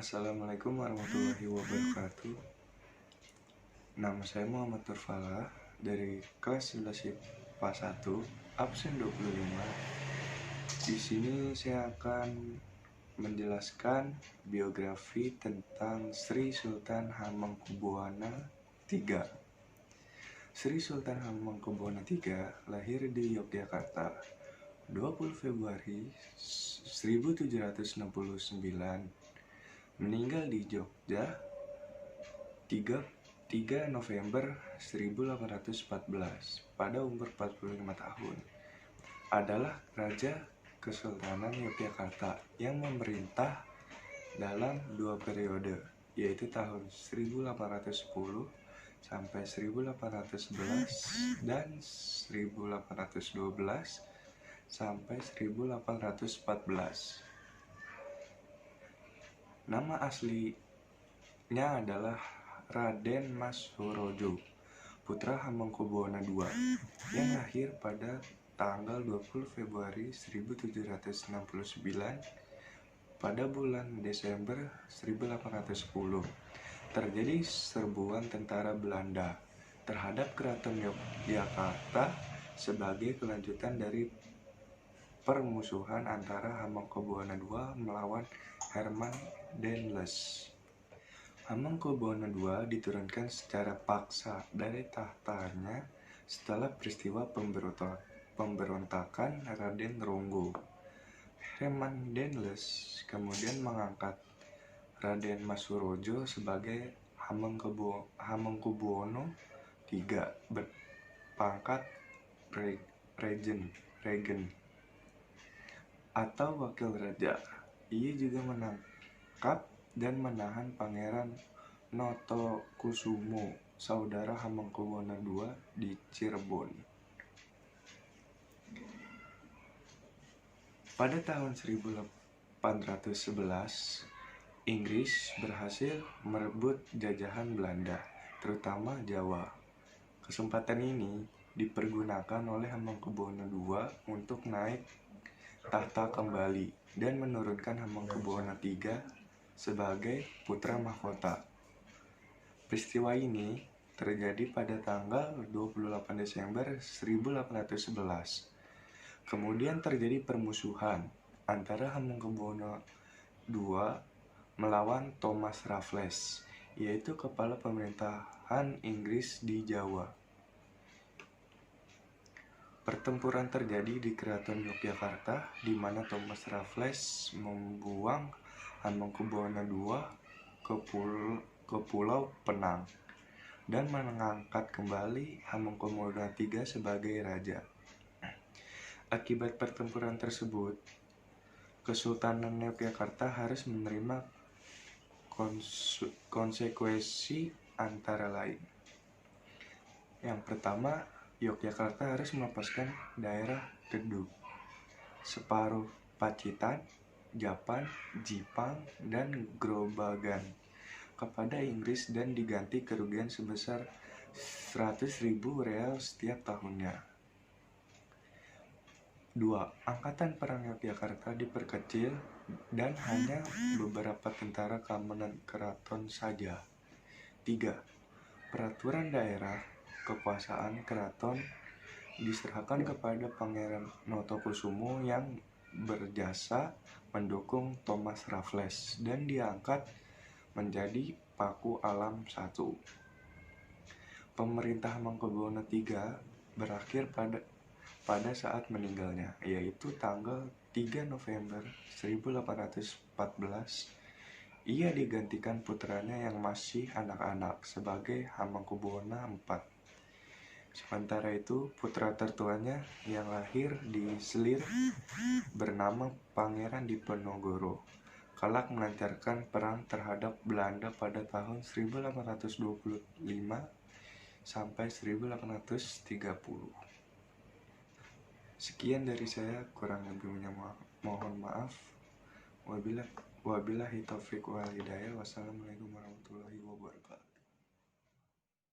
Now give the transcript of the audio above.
Assalamualaikum warahmatullahi wabarakatuh. Nama saya Muhammad Turfala dari kelas 11 IPA 1, absen 25. Di sini saya akan menjelaskan biografi tentang Sri Sultan Hamengkubuwana III. Sri Sultan Hamengkubuwana III lahir di Yogyakarta 20 Februari 1769, meninggal di Jogja 3 November 1814 pada umur 45 tahun. Adalah Raja Kesultanan Yogyakarta yang memerintah dalam dua periode, yaitu tahun 1810 sampai 1811 dan 1812 sampai 1814. Nama aslinya adalah Raden Mas Surojo, putra Hamengkubuwana II, yang lahir pada tanggal 20 Februari 1769 pada bulan Desember 1810. Terjadi serbuan tentara Belanda terhadap Keraton Yogyakarta sebagai kelanjutan dari permusuhan antara Hamengkubuwana II melawan Herman Dendels. Hamengkubuwana II diturunkan secara paksa dari tahtanya setelah peristiwa pemberontakan Raden Ronggo. Herman Dendels kemudian mengangkat Raden Mas Surojo sebagai Hamengkubuwono III berpangkat Regen atau wakil raja. Ia juga menangkap dan menahan Pangeran Notokusumo, saudara Hamengkubuwana II, di Cirebon. Pada tahun 1811, Inggris berhasil merebut jajahan Belanda, terutama Jawa. Kesempatan ini dipergunakan oleh Hamengkubuwana II untuk naik tahta kembali dan menurunkan Hamengkubuwana III sebagai putra mahkota. Peristiwa ini terjadi pada tanggal 28 Desember 1811. Kemudian terjadi permusuhan antara Hamengkubuwana II melawan Thomas Raffles, yaitu kepala pemerintahan Inggris di Jawa. Pertempuran terjadi di Keraton Yogyakarta, di mana Thomas Raffles membuang Hamengkubuwana II ke Pulau Penang dan mengangkat kembali Hamengkubuwana III sebagai raja. Akibat pertempuran tersebut, Kesultanan Yogyakarta harus menerima konsekuensi antara lain. Yang pertama, Yogyakarta harus melepaskan daerah Kedung, separuh Pacitan, Japan, Jipang, dan Grobogan kepada Inggris dan diganti kerugian sebesar 100.000 real setiap tahunnya. 2. Angkatan Perang Yogyakarta diperkecil dan hanya beberapa tentara keamanan keraton saja. 3. Peraturan daerah kekuasaan keraton diserahkan kepada Pangeran Notokusumo yang berjasa mendukung Thomas Raffles dan diangkat menjadi Paku Alam I. Pemerintah Hamengkubuwana III berakhir pada saat meninggalnya, yaitu tanggal 3 November 1814. Ia digantikan putranya yang masih anak-anak sebagai Hamengkubuwana IV. Sementara itu, putra tertuanya yang lahir di Selir bernama Pangeran Diponegoro kelak melancarkan perang terhadap Belanda pada tahun 1825 sampai 1830. Sekian dari saya, kurang lebihnya mohon maaf. Wabillahi taufiq wal hidayah. Wassalamualaikum warahmatullahi wabarakatuh.